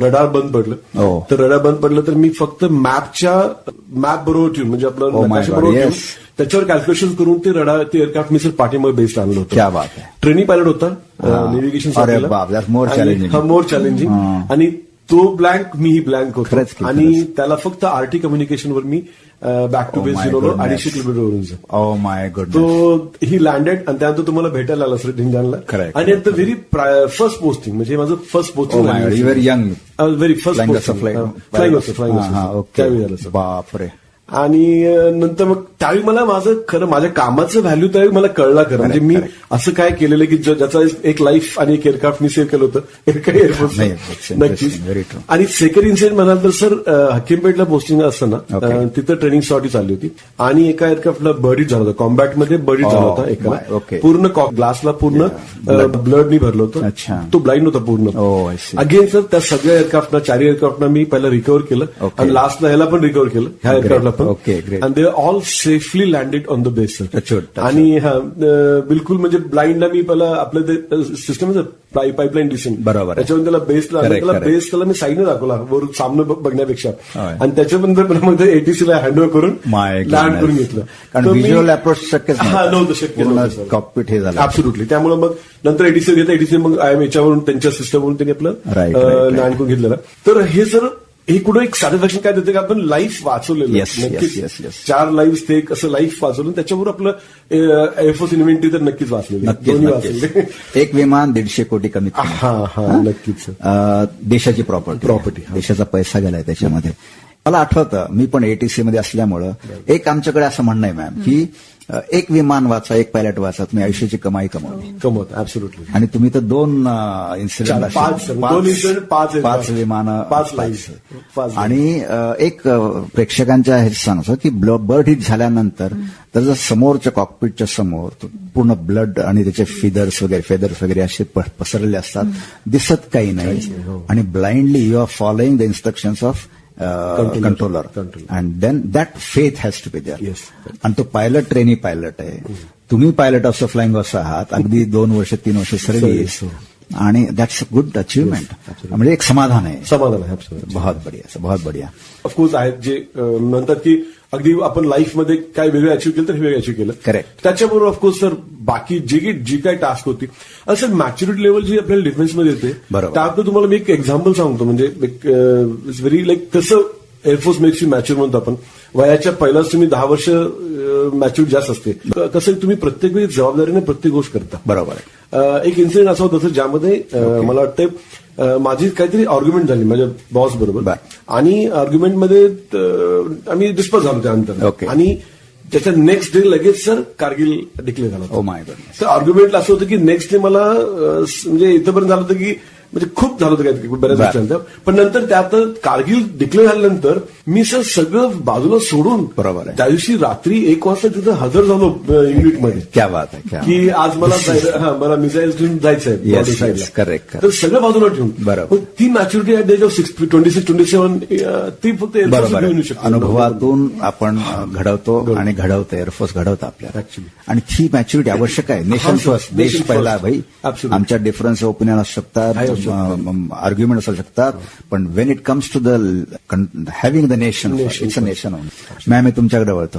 रडार बंद पडलं, तर रडार बंद पडलं तर मी फक्त मॅप बरोबर ठेवून, म्हणजे आपलं नकाशा बरोबर ठेवून त्याच्यावर कॅल्क्युलेशन करून ते एअरक्राफ्ट मी सर पाठीमागे बेस आणलं होतं. क्या बात आहे. ट्रेनिंग पायलट होता नेव्हिगेशन, मोर चॅलेंजिंग. आणि तो ब्लँक, मीही ब्लँक होतो आणि त्याला फक्त आरटी कम्युनिकेशनवर मी बॅक टू बेस गेलो 250 किलोमीटरवरून. Oh my God. तो ही लँडेड आणि त्यानंतर तुम्हाला भेटायला आला सर ढिंजानला. आणि at the very first posting, म्हणजे माझं first posting, very young, very first posting flying त्यावेळी झालं सर. बापरे. आणि नंतर मग त्यावेळी मला माझं खरं माझ्या कामाचं व्हॅल्यू त्यावेळी मला कळला खरं. म्हणजे मी असं काय केलेलं की ज्याचा एक लाईफ आणि एक एअरक्राफ्ट मी सेव्ह केलं होतं एका एअरफोर्स. नक्कीच. आणि सेकंड इन्सिडेंट म्हणाल तर सर हकीमपेठला पोस्टिंग असताना तिथं ट्रेनिंग साठी चालली होती आणि एका एअरक्राफ्टला बर्डीट झाला होता, कॉम्बॅटमध्ये बर्डीट झाला होता एका, पूर्ण ग्लासला पूर्ण ब्लडनी भरलं होतं. तो ब्लाइंड होता पूर्ण. अगेन सर त्या सगळ्या एअरक्राफ्टला 4 एअरक्राफ्टला मी पहिला रिकव्हर केलं आणि लास्टला ह्याला पण रिकव्हर केलं, ह्या एअरक्राफ्टला पण. And they all safely landed on the base sir. आणि बिलकुल म्हणजे ब्लाइंडला मी पहिला आपलं ते सिस्टम पाईपलाईन डिशन बरोबर त्याच्यावर त्याला बेस त्याला मी साईडने दाखवला वर सामने बघण्यापेक्षा आणि त्याच्यानंतर मग एटीसीला हँडओव्हर करून लँड करून घेतलं. कारण व्हिज्युअल अप्रोच शक्य नव्हतं शक्य कॉकपिट हे झालं ऍब्सोल्युटली. त्यामुळे मग नंतर एटीसी घेतलं, एटीसी मग आय एम याच्यावरून त्यांच्या सिस्टमवरून त्यांनी आपलं लँड करून घेतलेलं. तर हे सर हे कुठं एक सॅटिस्फॅक्शन काय देते की आपण लाईफ वाचवलेलं. नक्कीच 4 लाईफ ते कसं लाईफ वाचवलं त्याच्यावर आपलं एअरफोर्स इन्व्हेंटरी तर नक्कीच वाचलेली. एक विमान 150 कोटी कमीत कमी. नक्कीच. देशाची प्रॉपर्टी देशाचा पैसा गेलाय त्याच्यामध्ये. मला आठवतं मी पण एटीसी मध्ये असल्यामुळं एक आमच्याकडे असं म्हणणं आहे मॅम की एक विमान वाचा, एक पायलट वाचा, तुम्ही आयुष्याची कमाई कमवत. ऍब्सोल्युटली. आणि तुम्ही तर 2 इन्सिडेंट 5 विमानं 5 लाईफ. आणि एक प्रेक्षकांच्या हे सांगतो की बर्ड हिट झाल्यानंतर त्याचं समोरच्या कॉकपिटच्या समोर पूर्ण ब्लड आणि त्याचे फेदर्स वगैरे असे पसरलेले असतात, दिसत काही नाही आणि blindly you are following the instructions of controller and then that faith has to be there. आणि तो पायलट ट्रेनी पायलट आहे, तुम्ही pilot of the flying off आहात, अगदी 2 वर्ष 3 वर्ष सर्व्हिस आणि दॅट्स अ गुड अचिव्हमेंट. म्हणजे एक समाधान आहे. बहुत बढिया. ऑफकोर्स आहेत जे म्हणतात की अगदी आपण लाईफमध्ये काय वेगळं अचीव्ह केलं तर हे वेगळं अचीव्ह केलं. करेक्ट. त्याच्याबरोबर ऑफकोर्स सर बाकी जी काय टास्क होती असं मॅच्युरिटी लेवल जी आपल्याला डिफेन्समध्ये येते त्यातनं तुम्हाला मी एक एक्झाम्पल सांगतो. म्हणजे इट्स व्हेरी लाईक कसं एअरफोर्स मेक्स यू मॅच्युअर म्हणतो आपण. वयाच्या पहिलाच तुम्ही 10 वर्ष मॅच्युअर जास्त असते. कसं तुम्ही प्रत्येक वेळी जबाबदारीने प्रत्येक गोष्ट करता. बरोबर आहे. एक इन्सिडेंट असा होता ज्यामध्ये मला वाटतं माझी काहीतरी आर्ग्युमेंट झाली माझ्या बॉस बरोबर आणि आर्ग्युमेंटमध्ये आम्ही डिस्पर्स झालो त्यानंतर. आणि त्याच्या नेक्स्ट डे लगेच सर कारगिल डिक्लेअर झाला. Oh my God. तर आर्ग्युमेंटला असं होतं की नेक्स्ट डे मला म्हणजे इथंपर्यंत झालं होतं की म्हणजे खूप झालं होतं काय बऱ्याच वर्षांनंतर. पण नंतर त्यात कारगिल डिक्लेअर झाल्यानंतर मी सर सगळं बाजूला सोडून बरोबर त्या दिवशी रात्री 1 वाजता तिथं हजर झालो युनिटमध्ये. क्या बात आहे. की आज मला मिसाईल घेऊन जायचंय. करेक्ट. तर सगळं बाजूला ठेवून बरोबर ती maturity at the age of 26-27 ती फक्त घेऊ शकतो. अनुभवातून आपण घडवतो आणि घडवतो. एअरफोर्स घडवतं आपल्याला ऍक्च्युली. आणि ती मॅच्युरिटी आवश्यक आहे. नेशन फर्स्ट, देश पहिला. भाई आमच्या डिफरन्स ओपिनियन असू शकतात, आर्ग्युमेंट असू शकतात, पण when it comes to the having the nation, it's a nation only. Ma'am मी तुमच्याकडे वळतो.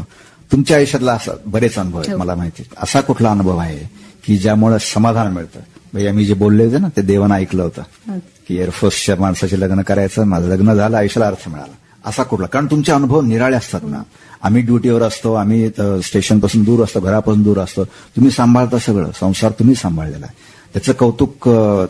तुमच्या आयुष्यातला असा बरेच अनुभव आहेत मला माहिती. असा कुठला अनुभव आहे की ज्यामुळे समाधान मिळतं? भैया मी जे बोलले होते ना ते देवानं ऐकलं होतं की एअरफोर्सच्या माणसाचे लग्न करायचं, माझं लग्न झालं, आयुष्याला अर्थ मिळाला. असा कुठला? कारण तुमचे अनुभव निराळे असतात ना. आम्ही ड्युटीवर असतो, आम्ही स्टेशनपासून दूर असतो, घरापासून दूर असतो. तुम्ही सांभाळता सगळं, संसार तुम्ही सांभाळलेला आहे. त्याचं कौतुक,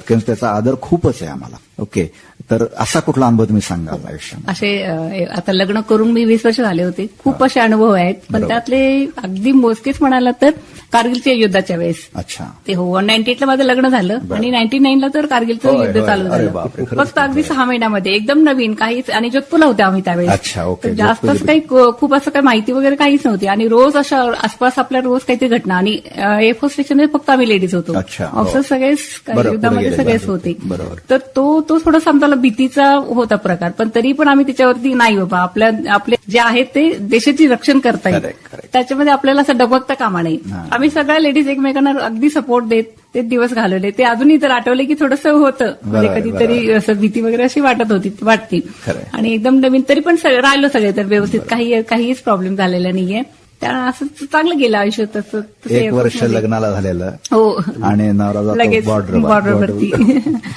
त्याचा आदर खूपच आहे आम्हाला. ओके. तर असा कुठला अनुभव तुम्ही सांगाल आयुष्यात? असे आता लग्न करून मी 20 वर्ष झाले होते. खूप असे अनुभव आहेत, पण त्यातले अगदी मोजकेच म्हणाला तर कारगिलच्या युद्धाच्या वेळेस. अच्छा. ते 98ला माझं लग्न झालं आणि 99ला तर कारगिलचं युद्ध चालू झालं. फक्त अगदी 6 महिन्यामध्ये एकदम नवीन काहीच. आणि जोधपूरला होते आम्ही त्यावेळेस. जास्तच काही खूप असं काही माहिती वगैरे काहीच नव्हती. आणि रोज अशा आसपास आपल्या रोज काहीतरी घटना. आणि एअरफोर्स स्टेशनमध्ये फक्त आम्ही लेडीज होतो. ऑफिसर सगळेच युद्धामध्ये सगळेच होते. तर तो थोडासा आमचा भीतीचा होता प्रकार. पण तरी पण आम्ही त्याच्यावरती नाही बाबा आपले जे आहेत ते देशाची रक्षण करता येईल, त्याच्यामध्ये आपल्याला असं डबकता कामा नाही. आम्ही सगळ्या लेडीज एकमेकांना अगदी सपोर्ट देत ते दिवस घालवले. ते अजूनही तर आठवले की थोडंसं होतं म्हणजे कधीतरी असं भीती वगैरे अशी वाटते. आणि एकदम नवीन तरी पण राहिलो सगळे तर व्यवस्थित. काहीच प्रॉब्लेम झालेला नाहीये. त्या असं चांगलं गेलं आयुष्य तसं. तसं एक वर्ष एअरफोर्समध्ये. लग्नाला झालेलं हो आणि नवरा लगेच जातो border वरती.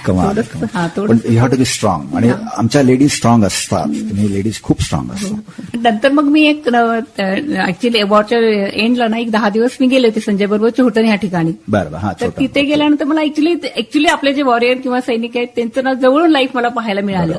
कमाल थोडंसं- हा, पण थोडंसं. You have to be strong आणि आमच्या लेडीज स्ट्रॉंग असतात. तुम्ही लेडीज खूप स्ट्रॉंग असतात. नंतर मग मी एक ऍक्च्युली वॉरच्या एंडला ना एक 10 दिवस मी गेले होते संजय बरोबर चोहटण या ठिकाणी. बरं हा तर तिथे गेल्यानंतर मला ऍक्च्युली आपले जे वॉरियर किंवा सैनिक आहेत त्यांचं ना जवळून लाईफ मला पाहायला मिळालं.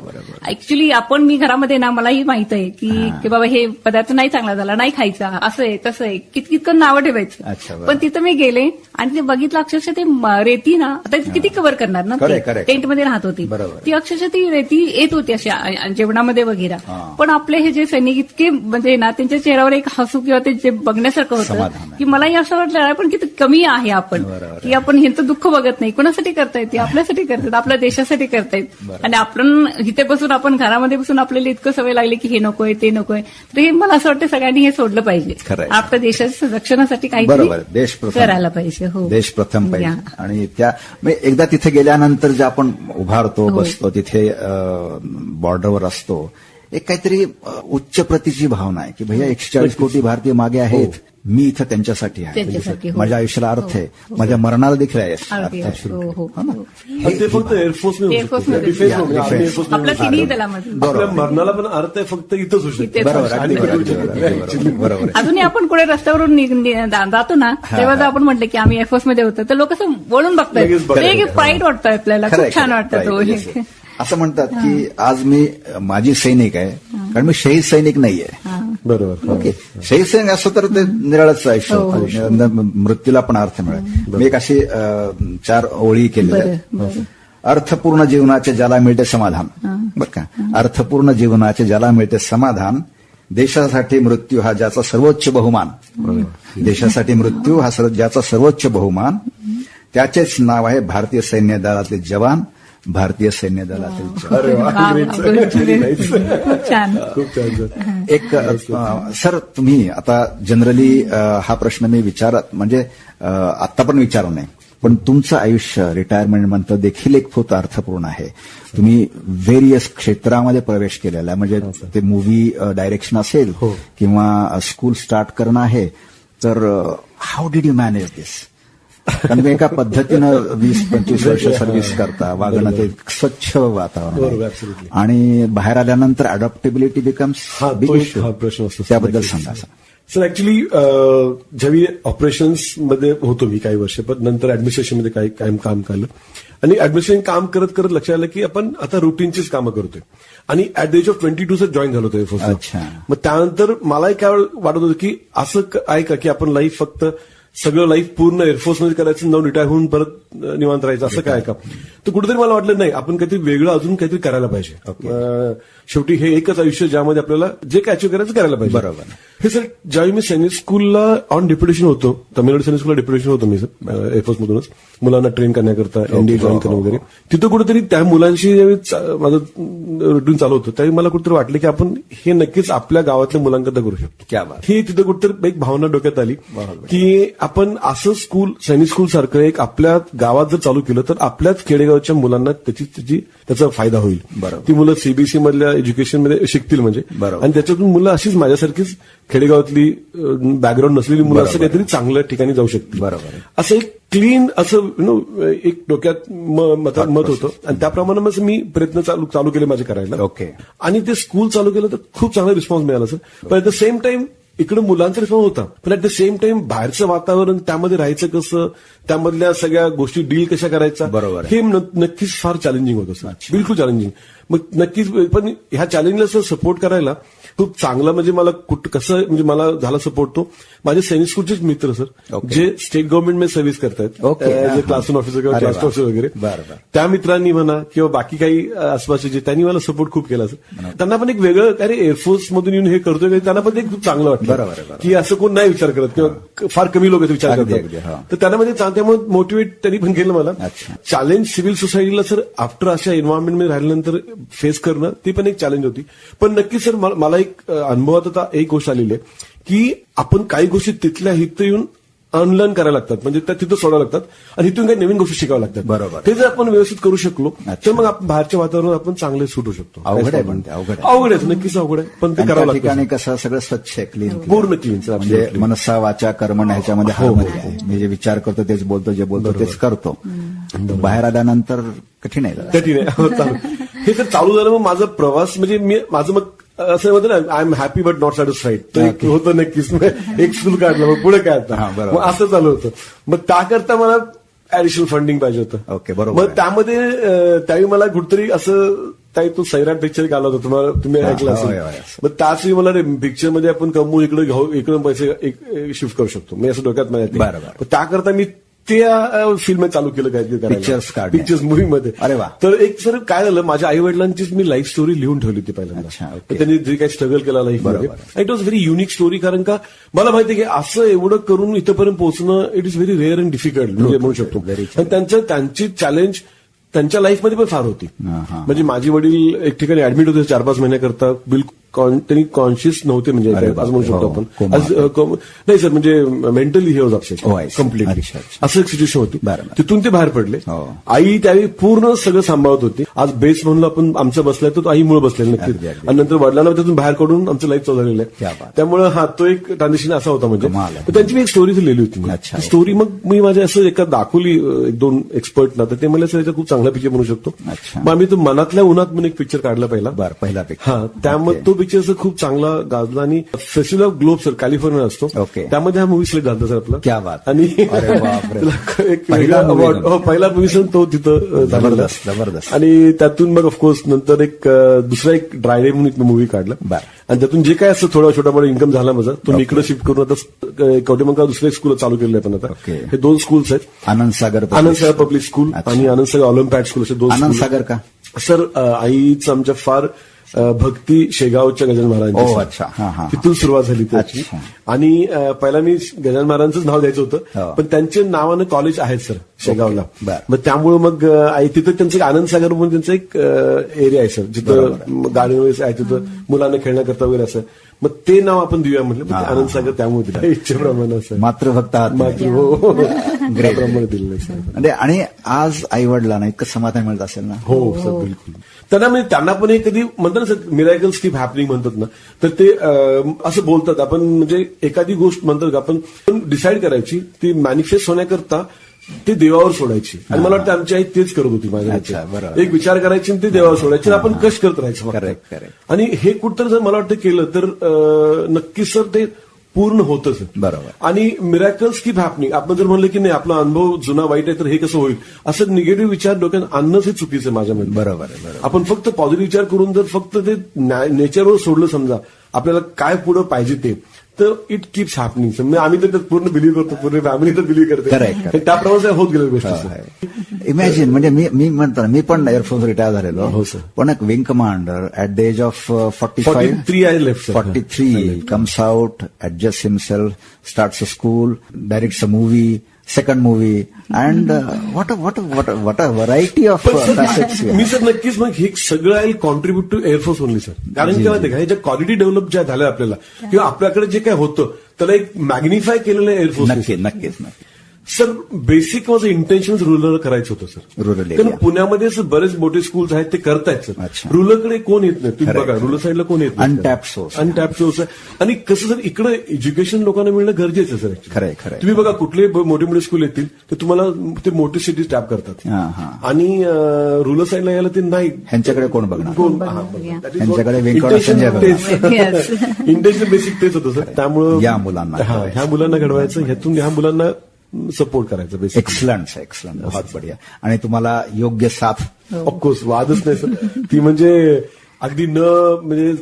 ऍक्च्युली आपण मी घरामध्ये ना मलाही माहित आहे की बाबा हे पदार्थ नाही चांगला झाला, नाही खायचा, असं आहे तसं आहे, कितकं नावं अच्छा, ठेवायचं. बरं. पण तिथं मी गेले आणि ते बघितलं अक्षरशः ते रेती ना आता किती कव्हर करणार ना, Correct. टेंटमध्ये राहत होती बरोबर. ती अक्षरशः ती रेती येत होती अशा जेवणामध्ये वगैरे. हा. पण आपले हे जे सैनिक इतके म्हणजे ना त्यांच्या चेहऱ्यावर एक हसू किंवा ते जे बघण्यासारखं समाधान होतं आहे. की मलाही असं वाटलं "अरे, पण किती कमी आहे आपण बरोबर. की आपण ह्यांचं दुःख बघत नाही, कोणासाठी करतायत ते, आपल्यासाठी करतात, आपल्या देशासाठी करतायत. आणि आपण इथे बसून आपण घरामध्ये बसून आपल्याला इतकं सवय लागली की हे नकोय ते नकोय. तर हे मला असं वाटतं सगळ्यांनी हे सोडलं पाहिजे. खरंय. आपल्या देशाच्या रक्षणासाठी बरोबर काहीतरी देश प्रथम करायला पाहिजे. हो देश प्रथम पाहिजे. या. आणि त्या म्हणजे एकदा तिथे गेल्यानंतर जे आपण उभारतो हो. बसतो तिथे बॉर्डरवर असतो, एक काहीतरी उच्च प्रतीची भावना आहे की भैया 140 कोटी भारतीय मागे आहेत, मी इथं त्यांच्यासाठी त्यांच्यासाठी, आहे, हो. माझ्या आयुष्याला अर्थ आहे, माझ्या मरणाला देखील आहे अगदी, अर्थ आहे. हो, हो, हो ना? हो. आणि ते फक्त एअरफोर्समध्ये होऊ शकतं. एअरफोर्समध्ये. डिफेन्स या, मध्ये, डिफेन्स. आर्मी एअरफोर्समध्ये आपल्या होऊ शकतं. तिन्ही दलामध्ये. आपल्या मरणाला पण अर्थ आहे फक्त इथंच होऊ शकतो. इथेच. बरोबर अगदी आणि बरोबर, करू अगदी शकत बरोबर, नाही. अगदी बरोबर, बरोबर आहे. अजूनही आपण कुठे रस्त्यावरून जातो ना तेव्हा जर आपण म्हटलं की आम्ही एअरफोर्समध्ये होतो तर लोक असं वळून बघतायत. लगेच बघतात. ते एक प्राईड वाटतं आपल्याला, खरंय, खूप छान खरंय, वाटतं तो. right, yes. असं म्हणतात की आज मी माझी सैनिक आहे कारण मी शहीद सैनिक नाहीये. बरोबर. ओके, शहीद सैनिक असं तर ते निराळच आयुष्य हो, हो. होतं. मृत्यूला पण अर्थ मिळेल. मी एक अशी 4 ओळी केलेल्या आहेत. बरं. अर्थपूर्ण जीवनाचे ज्याला मिळते समाधान. बरं का, अर्थपूर्ण जीवनाचे ज्याला मिळते समाधान, देशासाठी मृत्यू हा ज्याचा सर्वोच्च बहुमान, देशासाठी मृत्यू हा ज्याचा सर्वोच्च बहुमान, त्याचेच नाव आहे भारतीय सैन्य दलातले जवान, भारतीय सैन्य दलातील जवान. अरे वा, वा, great, वा, sir. Actually, good. nice. खूप छान. खूप छान सर. एक सर तुम्ही आता जनरली हा प्रश्न मी विचारत म्हणजे आत्ता पण विचारू नये, पण तुमचं आयुष्य रिटायरमेंट नंतर देखील एक खूप अर्थपूर्ण आहे. तुम्ही व्हेरियस क्षेत्रामध्ये प्रवेश केलेला आहे, म्हणजे ते मूव्ही डायरेक्शन असेल किंवा स्कूल स्टार्ट करणं आहे. तर हाऊ डिड यू मॅनेज दिस? कारण तुम्ही एका पद्धतीनं 20-25 वर्ष सर्व्हिस करता, वागणं ते स्वच्छ वातावरण बरोबर, आहे. absolutely. आणि बाहेर आल्यानंतर अडॉप्टेबिलिटी बिकम्स हा, बिग तो एक इश्यू. हा प्रश्न असतो. त्याबद्दल सांगा सर. सर ऍक्च्युली ज्यावेळी ऑपरेशन्स मध्ये होतो मी काही वर्ष, पण नंतर ऍडमिनिस्ट्रेशन मध्ये काही काम केलं आणि ऍडमिनिस्ट्रेशन काम करत करत लक्षात आलं की आपण आता रुटीनचीच कामं करतोय. आणि at the age of 22 join झालो होतो एअरफोर्सला. अच्छा. मग त्यानंतर मलाही काय वाटत होतं की असं आहे का की आपण लाईफ फक्त सगळं लाईफ पूर्ण एअरफोर्समध्ये करायचं, जाऊन रिटायर होऊन परत निवांत राहायचं, असं काय का? तर कुठेतरी मला वाटलं नाही, आपण काहीतरी वेगळं अजून काहीतरी करायला पाहिजे. शेवटी हे एकच आयुष्य ज्यामध्ये आपल्याला जे काय अचीव्ह करायचं करायला पाहिजे. बरोबर. हे सर ज्यावेळी मी सैनिक स्कूलला ऑन डेप्युटेशन होतो, तामिळनाडू सैनिक स्कूलला डेप्युटेशन होतो मी सर एअरफोर्समधूनच मुलांना ट्रेन करण्याकरता, एनडीए जॉईन करणं वगैरे. तिथं कुठेतरी त्या मुलांशी ज्यावेळी माझं रुटीन चालू होतं त्यावेळी मला कुठेतरी वाटलं की आपण हे नक्कीच आपल्या गावातल्या मुलांकरता करू शकतो. क्या बात. ही तिथं कुठेतरी एक भावना डोक्यात आली की आपण असं स्कूल, सैनिक स्कूल सारखं एक आपल्या गावात जर चालू केलं तर आपल्याच खेडेगावच्या मुलांना त्याचा फायदा होईल. बरोबर. ती मुलं सीबीएसई मधल्या एज्युकेशनमध्ये शिकतील म्हणजे, बरोबर. आणि त्याच्यातून मुलं अशीच माझ्यासारखीच खेडेगावातली बॅकग्राऊंड नसलेली मुलं असं काहीतरी चांगल्या ठिकाणी जाऊ शकतील. बरोबर. असं एक क्लीन असं एक डोक्यात मत होतं आणि त्याप्रमाणे मग मी प्रयत्न चालू केले माझे करायला. ओके. आणि ते स्कूल चालू केलं तर खूप चांगला रिस्पॉन्स मिळाला सर. पण ॲट द सेम टाइम इकडे मुलांचा रिस्पॉन्स होता, पण ऍट द सेम टाइम बाहेरचं वातावरण, त्यामध्ये राहायचं कसं, त्यामधल्या सगळ्या गोष्टी डील कशा करायच्या, बरोबर. हे नक्कीच फार चॅलेंजिंग होतं सर, बिलकुल चॅलेंजिंग. मग नक्कीच, पण ह्या चॅलेंजला सपोर्ट करायला खूप चांगला म्हणजे मला कसं म्हणजे मला झाला सपोर्ट तो माझे सैनिक स्कूलचेच मित्र सर, जे स्टेट गव्हर्नमेंटमध्ये सर्व्हिस करतायत, ओके. क्लास 1 ऑफिसर किंवा क्लास 2 ऑफिसर वगैरे, त्या मित्रांनी म्हणा किंवा बाकी काही आसपासचे जे, त्यांनी मला सपोर्ट खूप केला सर. त्यांना पण एक वेगळं, अरे एअरफोर्स मधून येऊन हे करतोय, त्यांना पण एक खूप चांगलं वाटतं की असं कोण नाही विचार करत किंवा फार कमी लोक विचार करतात. तर त्यांना म्हणजे त्यामुळे मोटिवेट त्यांनी पण केलं मला. चॅलेंज सिव्हिल सोसायटीला सर आफ्टर अशा एन्व्हायरमेंटमध्ये राहिल्यानंतर फेस करणं ती पण एक चॅलेंज होती. पण नक्की सर मला एक अनुभवात आता एक गोष्ट आलेली आहे की आपण काही गोष्टी तिथल्या इथं येऊन अनलर्न करायला लागतात, म्हणजे त्या तिथं सोडावं लागतात आणि तिथून काही नवीन गोष्टी शिकाव्या लागतात. बरोबर. ते जर आपण व्यवस्थित करू शकलो तर मग आपण बाहेरच्या वातावरणात आपण चांगले सुटू शकतो. अवघड आहे पण ते, अवघड आहे. अवघड आहे, नक्कीच अवघड आहे, पण ते आणि करावं त्या लागतं. ठिकाणी कसं सगळं स्वच्छ आहे, क्लीन, पूर्ण clean, म्हणजे absolutely. मनसा वाचा कर्मण ह्याच्यामध्ये हो, हो, हार्मनी आहे. मी जे विचार करतो तेच बोलतो, जे बोलतो तेच करतो. बाहेर आल्यानंतर कठीण आहे जरा. कठीण आहे. हो, चालू. हे जर चालू झालं मग माझा प्रवास म्हणजे माझं मग असं म्हणतं ना, I am happy but not satisfied. तर एक होतं नक्कीच. एक स्कूल काढलं, मग पुढे काय आता, हा, बरोबर. मग असं चालू होतं. मग त्याकरता मला ऍडिशनल फंडिंग पाहिजे होतं. ओके, बरोबर मग आहे. त्यामध्ये त्यावेळी मला कुठतरी असं काही तो सैराट पिक्चर एक आला होता, तुम्ही ऐकलं होय, होय. असेल. मग त्याच वेळी मला पिक्चर मध्ये आपण कमवून इकडे पैसे शिफ्ट करू शकतो, मी असं डोक्यात माहिती. बरं, बरं. त्याकरता मी त्या फिल्म चालू केलं काहीतरी Pictures काढणे. पिक्चर्स मूवीमध्ये. अरे वा. तर एक सर काय झालं, माझ्या आई वडिलांचीच मी लाईफ स्टोरी लिहून ठेवली होती अच्छा, पहिल्यांदा. ओके. तर त्यांनी जे काही स्ट्रगल केला लाईफमध्ये, बरोबर. It was very unique story. कारण का मला माहिती आहे की असं एवढं करून इथपर्यंत पोहोचणं it is very rare and difficult म्हणजे म्हणू शकतो. आणि त्यांची चॅलेंज त्यांच्या लाईफमध्ये पण फार होती. म्हणजे माझे वडील एक ठिकाणी ऍडमिट होते 4-5 महिन्याकरता. बिलकुल त्यांनी कॉन्शियस नव्हते, म्हणजे अरे असं म्हणू शकतो हो, आपण. नाही सर, म्हणजे मेंटली हे होत upset Oh, I see. Completely. अच्छा, अच्छा. असं एक सिच्युएशन होती. बरं. तिथून ते बाहेर पडले. हो. आई त्यावेळी पूर्ण सगळं सांभाळत होती. आज बेस म्हणून आपण आमचा बसलाय तर आई मुळे बसलेला अगदी, नक्की. अगदी. आणि नंतर वडिलांना त्यातून बाहेर काढून आमचं लाईफ चालू झालेलं क्या आहे. बात. त्यामुळे तो एक ट्रान्झिशन असा होता. म्हणजे कमाल आहे. तर त्यांची मी एक स्टोरी लिहिली होती. अच्छा, स्टोरी मग मी माझ्या असं एका दाखवली 1-2 एक्सपर्टना, तर ते मला सर खूप चांगला पिक्चर म्हणू शकतो. अच्छा. मग आम्ही तो मनातल्या उन्हात म्हणून एक पिक्चर काढला पहिला. बरं, पहिला पिक्चर. हा, त्यामध्ये तो पिक्चर सर खूप चांगला गाजला आणि festival of globe sir California असतो. ओके. त्यामध्ये हा मूवी सिलेक्ट झाला सर आपला. क्या बात. आणि अरे बापरे. त्याला एक पहिला वेगळा movie award- तो. हो, पहिला मूवी सर तो तिथं झालेला. जबरदस्त, जबरदस्त. आणि त्यातून मग ऑफकोर्स नंतर एक दुसरा एक ड्रायडे म्हणून एक मूवी काढला. बरं. आणि त्यातून जे काय असं थोडा छोटा मोठा इन्कम झाला माझा, तो मी इकडे शिफ्ट करून आता कवटेमंका दुसरे स्कूल चालू केलेलं आहे. पण आता ओके. हे 2 स्कूल्स आहेत. आनंद सागर आनंद सागर पब्लिक स्कूल अच्छा. आणि आनंद सागर ऑलिम्पियाड स्कूल असे 2 आनंद सागर का? सर आईचं आमच्या फार भक्ती शेगावच्या गजानन महाराजांची. ओ, सर. अच्छा. हा, हा. तिथून सुरुवात झाली त्याची. अच्छा. आणि पहिला मी गजानन महाराजांचंच नाव द्यायचं होतं, हो. पण त्यांच्या नावानं कॉलेज आहेत सर शेगावला. ओके. बरं. मग त्यामुळे मग आई तिथं त्यांचं एक आनंद सागर म्हणून त्यांचं एक एरिया आहे सर, जिथं गार्डन वगैरे आहे, तिथं मुलांना खेळण्याकरता वगैरे असं. मग ते नाव आपण देऊया म्हटलं, मग ते आनंद सागर त्यामुळे दिलं इच्छेप्रमाणे असं. मातृभक्त आहात मात्र हो त्याप्रमाणे दिलेलं आहे सर. म्हणजे आणि आज आई वडिलांना इतकं समाधान मिळत असेल ना. हो सर, बिलकुल. त्यांना पण एक कधी म्हणतात ना सर, मिरायकल्स कीप हॅपनिंग म्हणतात ना, तर ते असं बोलतात. आपण म्हणजे एखादी गोष्ट म्हणतात का आपण डिसाईड करायची, ती मॅनिफेस्ट होण्याकरता ते देवावर सोडायची. आणि मला वाटतं आमची आई तेच करत होती माझ्या अच्छा, घरची. बरोबर. एक विचार करायची आणि ते देवावर सोडायची आणि आपण कष्ट करत राहायचं फक्त. Correct, correct. आणि हे कुठं जर मला वाटतं केलं तर नक्कीच सर ते पूर्ण होतच. बरोबर. आणि मिरॅकल्स कीप हॅपनिंग. आपण जर म्हणलं की नाही आपला अनुभव जुना वाईट आहे तर हे कसं होईल, असं निगेटिव्ह विचार डोक्यात आणणंच हे चुकीचं आहे माझ्या मते. बरोबर आहे, बरोबर. आपण फक्त पॉझिटिव्ह विचार करून जर फक्त ते नेचरवर सोडलं, समजा आपल्याला काय पुढं पाहिजे ते, तर इट कीप्स हॅपनिंग. आम्ही तर पूर्ण बिलीव्ह करतो, पूर्ण फॅमिली तर बिलीव्ह करते. Correct. त्याप्रमाणे होत गेल्या गोष्टी. इमॅजिन, म्हणजे मी म्हणतो ना, मी पण एअरफोर्स रिटायर झालेलो. हो, सर. पण एक wing commander at the age of 43 आहे left. 43 comes out, adjusts himself, starts a school, directs a movie, second movie, and what a variety of facets. मी सर नक्कीच मग हे सगळं आहे contribute to air force only sir. कारण काय माहिती का, हे ज्या क्वालिटी डेव्हलप ज्या झाल्या आपल्याला, किंवा आपल्याकडे जे काय होतं त्याला एक मॅग्निफाय केलेलं आहे एअरफोर्स. नक्कीच. सर बेसिक माझं इंटेन्शन रुरल करायचं होतं सर. रुरल कारण पुण्यामध्ये सर बरेच मोठे स्कूल्स आहेत, ते करतायत सर. अच्छा. रुरलकडे कोण येत नाही, तुम्ही Correct. बघा रुरल साईडला कोण येत नाही. Untapped source. अनटॅप सोर्स आहे. आणि कसं सर इकडे एज्युकेशन लोकांना मिळणं गरजेचं आहे सर. खरंय. तुम्ही बघा कुठले मोठे स्कूल येतील तर तुम्हाला ते मोठे सिटीज टॅप करतात. हा. आणि रुरल साईडला यायला ते नाही. ह्यांच्याकडे कोण बघणार? ह्यांच्याकडे इंटेन्शन बेसिक तेच होतं सर. त्यामुळं या मुलांना ह्या मुलांना घडवायचं, ह्यातून ह्या मुलांना सपोर्ट करायचं बेसिक. एक्सलंट, बहुत बढिया. आणि तुम्हाला योग्य साथ. ऑफकोर्स वादच नाही सर. ती म्हणजे अगदी म्हणजे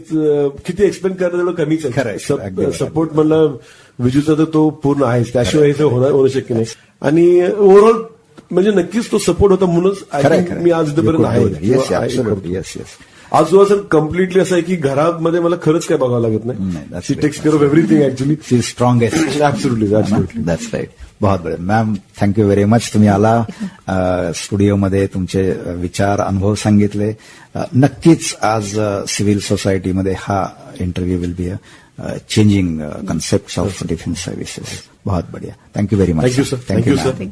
किती एक्सप्लेन करणं तेवढं कमीच खरंय, अगदी आहे. बरोबर. सपोर्ट म्हणलं विजूचा तर तो पूर्ण आहेच, त्याशिवाय हे होणं शक्य नाही. आणि ओव्हरऑल म्हणजे नक्कीच तो सपोर्ट होता म्हणूनच मी आज इथपर्यंत आहे. आज सर कम्प्लिटली असं आहे की घरामध्ये मला खरंच काय बघावं लागत नाही. She takes care of everything actually. She is strongest. Absolutely. That's right. बहुत बढिया. Ma'am, thank you very much. तुम्ही आला स्टुडिओमध्ये, तुमचे विचार, अनुभव सांगितले. नक्कीच आज सिव्हिल सोसायटीमध्ये हा interview will be a changing concept of defence services. बहुत बढ़िया. Thank you very much. Thank you sir. Thank you sir.